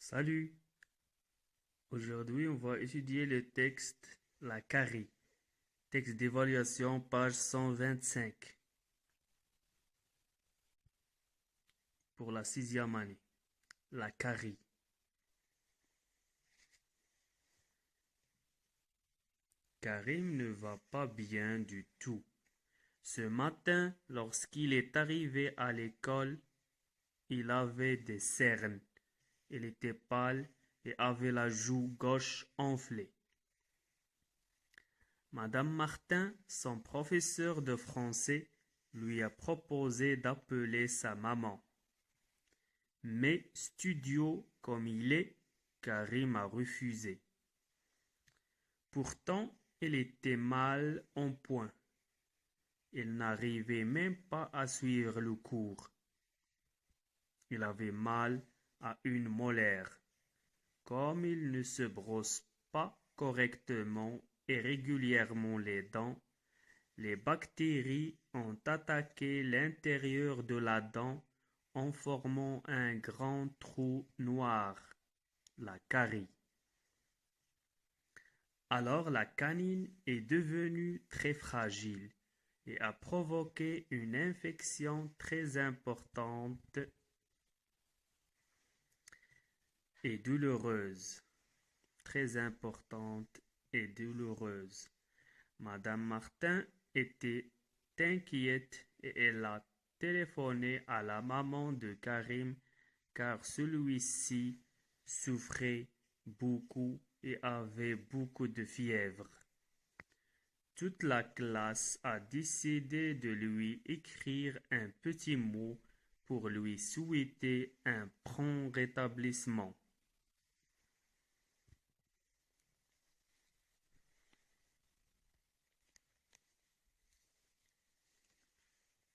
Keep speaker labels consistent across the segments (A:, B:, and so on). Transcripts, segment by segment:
A: Salut! Aujourd'hui, on va étudier le texte La Carie. Texte d'évaluation, page 125 pour la sixième année. La Carie. Karim ne va pas bien du tout. Ce matin, lorsqu'il est arrivé à l'école, il avait des cernes. Il était pâle et avait la joue gauche enflée. Madame Martin, son professeur de français, lui a proposé d'appeler sa maman. Mais studieux comme il est, Karim a refusé. Pourtant, il était mal en point. Il n'arrivait même pas à suivre le cours. Il avait mal à une molaire. Comme il ne se brosse pas correctement et régulièrement les dents, les bactéries ont attaqué l'intérieur de la dent en formant un grand trou noir, la carie. Alors la canine est devenue très fragile et a provoqué une infection très importante et douloureuse. Très importante et douloureuse. Madame Martin était inquiète et elle a téléphoné à la maman de Karim car celui-ci souffrait beaucoup et avait beaucoup de fièvre. Toute la classe a décidé de lui écrire un petit mot pour lui souhaiter un prompt rétablissement.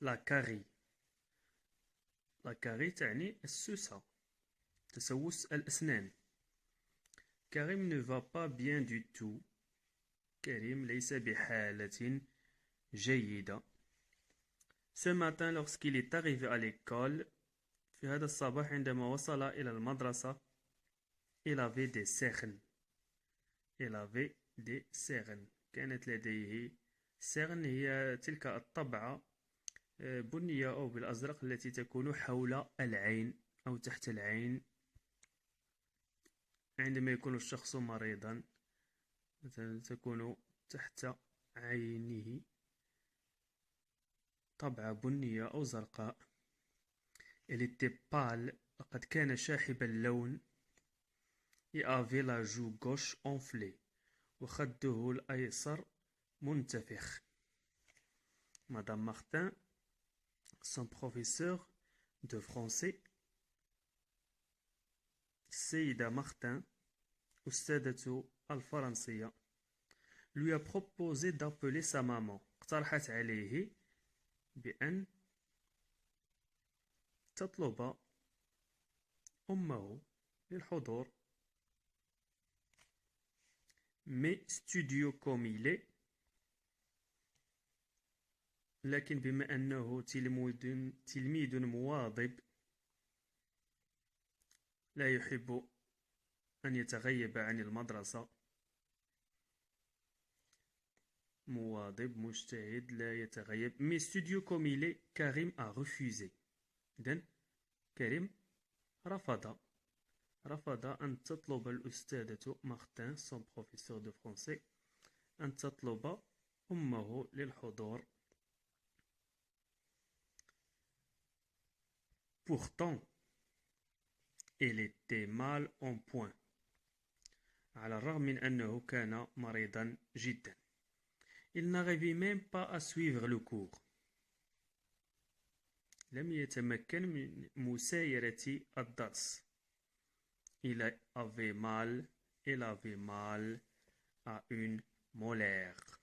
A: La carie. La carie تعني السوسة. تسوس الأسنان. Karim ne va pas bien du tout. كريم ليس بحالة جيدة. Ce matin, lorsqu'il est arrivé à l'école, في هذا الصباح عندما وصل إلى المدرسة, il avait des cernes. Il avait des cernes. كانت لديه cernes هي تلك الطبعة بنية أو بالأزرق التي تكون حول العين أو تحت العين عندما يكون الشخص مريضا مثلا تكون تحت عينه طبعة بنية أو زرقاء. Il était pâle لقد كان شاحب اللون. Il avait la joue gauche enflée وخده الأيسر منتفخ. Madame Martin, son professeur de français, السيدة مارتن أستاذة الفرنسية, lui a proposé d'appeler sa maman. اقترحت عليه بأن تطلب أمه للحضور. Mais studieux comme il est, لكن بما أنه تلميذ مواظب لا يحب أن يتغيب عن المدرسة. مواظب مجتهد لا يتغيب. Mais studieux comme il est, Karim a refusé. إذن كريم رفض أن تطلب الأستاذة مارتن son professeur de français أن تطلب أمه للحضور. Pourtant, il était mal en point. على الرغم من أنه كان مريضا جدا. Il n'arrivait même pas à suivre le cours. لم يتمكن من مسايرة الدرس. Il avait mal à une molaire.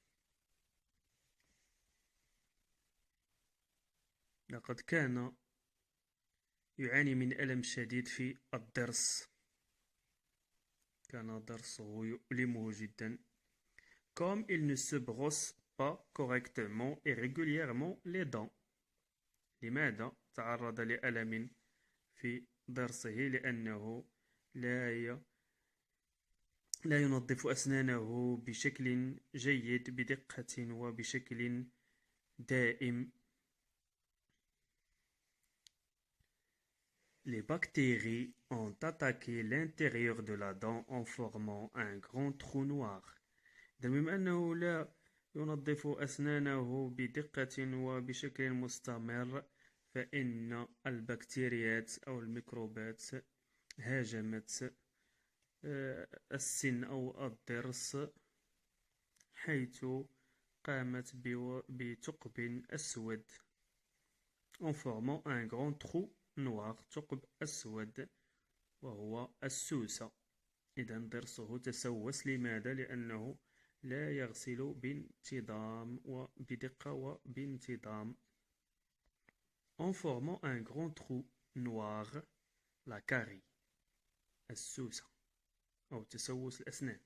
A: لقد كان يعاني من ألم شديد في الضرس. كان ضرسه يؤلمه جدا. Comme il ne se brosse pas correctement et régulièrement les dents. لماذا تعرض لألم في ضرسه؟ لأنه لا ينظف أسنانه بشكل جيد بدقة وبشكل دائم. Les bactéries ont attaqué l'intérieur de la dent en formant un grand trou noir. بما أنه لا ينظف أسنانه بدقة وبشكل مستمر، فإن البكتيريات أو الميكروبات هاجمت السن أو الضرس، حيث قامت بثقب أسود en formant un grand trou noir. ثقب أسود وهو السوسة. إذا ضرسه تسوس. لماذا؟ لأنه لا يغسل بانتظام وبدقة وبانتظام. En formant un grand trou noir, la carie. السوسة أو تسوس الأسنان.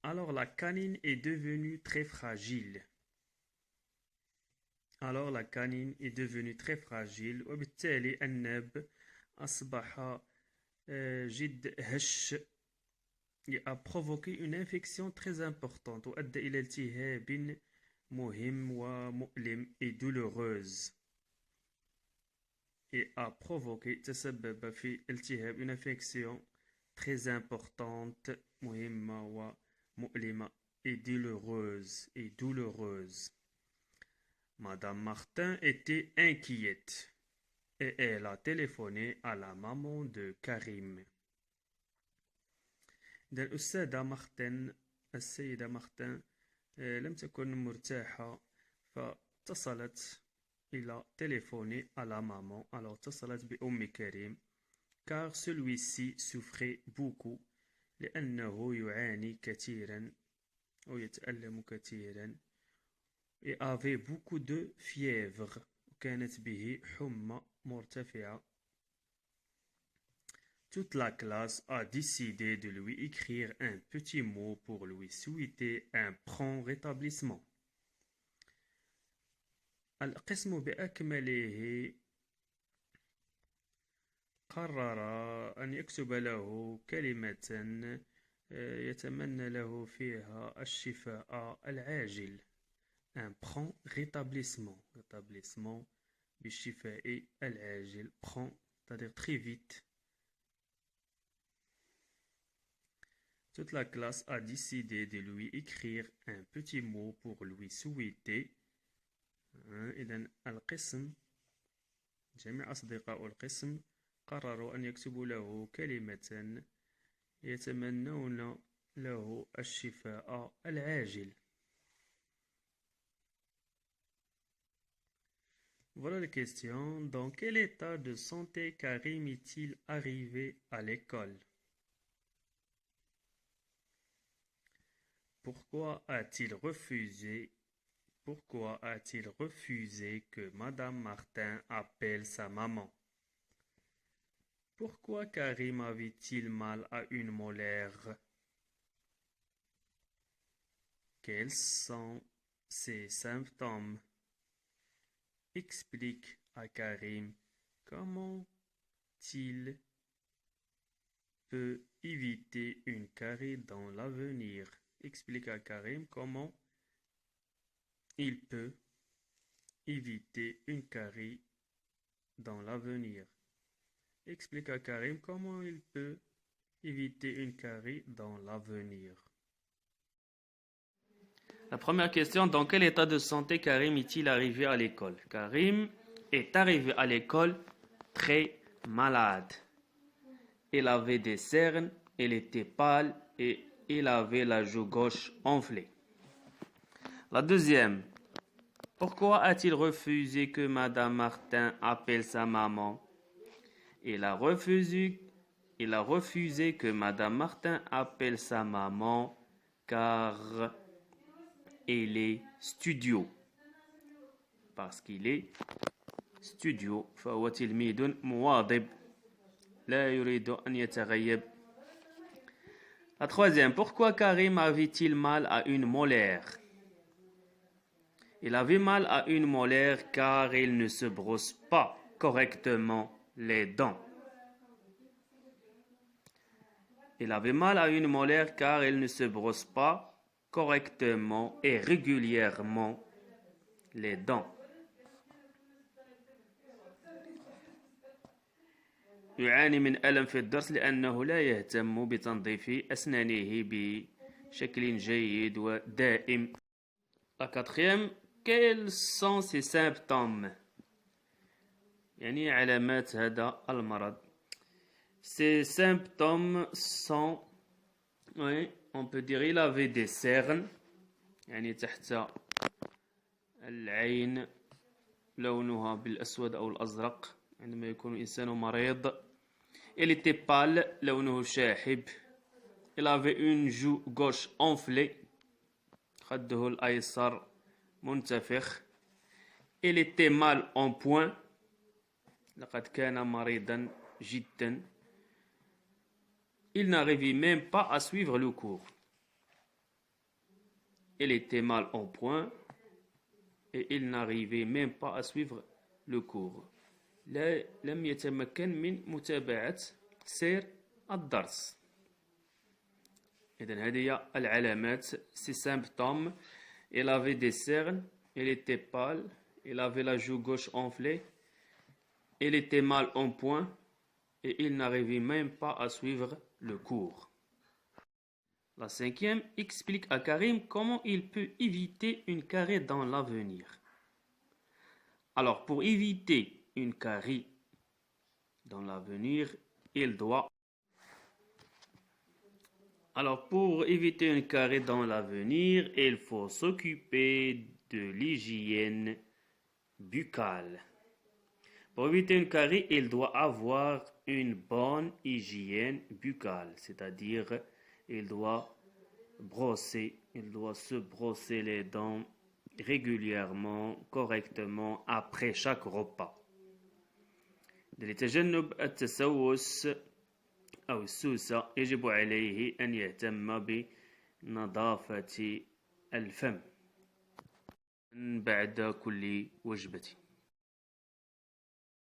A: Alors la canine est devenue très fragile. وبالتالي الناب أصبح جد هش. a provoqué une infection très importante وأدى إلى التهاب مهم ومؤلم et douloureuse. et a provoqué تسبب في التهاب une infection très importante مهمة ومؤلمة et douloureuse. Madame Martin était inquiète et elle a téléphoné à la maman de Karim. السيدة مارتن لم تكن مرتاحة، فاتصلت إلى تليفوني à la maman. alors اتصلت بأم كريم car celui-ci souffrait beaucoup لأنه يعاني كثيرا أو يتألم كثيرا et avait beaucoup de fièvre وكانت به حمى مرتفعة. Toute la classe a décidé de lui écrire un petit mot pour lui souhaiter un prompt rétablissement. القسم بأكمله قرر أن يكتب له كلمة يتمنى له فيها الشفاء العاجل. un prompt rétablissement. rétablissement بالشفاء العاجل. prompt c'est-à-dire très vite. Toute la classe a décidé de lui écrire un petit mot pour lui souhaiter. إذن القسم جميع أصدقاء القسم قرروا أن يكتبوا له كلمة يتمنون له الشفاء العاجل. Voilà la question. Dans quel état de santé Karim est-il arrivé à l'école? Pourquoi a-t-il refusé que Madame Martin appelle sa maman? Pourquoi Karim avait-il mal à une molaire? Quels sont ses symptômes? Explique à Karim comment il peut éviter une carie dans l'avenir. Explique à Karim comment il peut éviter une carie dans l'avenir. Explique à Karim comment il peut éviter une carie dans l'avenir. La première question, dans quel état de santé Karim est-il arrivé à l'école? Karim est arrivé à l'école très malade. Il avait des cernes, il était pâle et il avait la joue gauche enflée. La deuxième, pourquoi a-t-il refusé que Madame Martin appelle sa maman? Il a refusé que Madame Martin appelle sa maman car il est studio. Parce qu'il est studio. فهو تلميذ مواظب لا يريد أن يتغيب. La troisième, pourquoi Karim avait-il mal à une molaire? Il avait mal à une molaire car il ne se brosse pas correctement les dents. Il avait mal à une molaire car il ne se brosse pas correctement et régulièrement les dents. يعاني من ألم في الضرس لأنه لا يهتم بتنظيف أسنانه بشكل جيد ودائم. La quatrième, quels sont ces symptômes؟ يعني علامات هذا المرض. Ces symptômes sont, oui, on peut dire il avait des cernes, يعني تحت العين لونها بالأسود أو الأزرق عندما يكون الإنسان مريض. Il était pâle لونه شاحب. Il avait une joue gauche enflée. خده الأيسر منتفخ. Il était mal en point. لقد كان مريضا جدا. Il n'arrivait même pas à suivre le cours. Il était mal en point et il n'arrivait même pas à suivre le cours. لم يتمكن من متابعة سير الدرس. إذن هذه هي العلامات. Ces symptômes. Il avait des cernes. Il était pâle. Il avait la joue gauche enflée. Il était mal en point. Et il n'arrivait même pas à suivre le cours. La cinquième, explique à Karim comment il peut éviter une carie dans l'avenir. Alors, pour éviter une carie dans l'avenir, il doit... Alors, pour éviter une carie dans l'avenir, il faut s'occuper de l'hygiène buccale. Pour éviter une carie, il doit avoir une bonne hygiène buccale, c'est-à-dire il doit se brosser les dents régulièrement, correctement, après chaque repas. لتجنب التسوس أو السوسة يجب عليه أن يهتم بنظافة الفم بعد كل وجبة.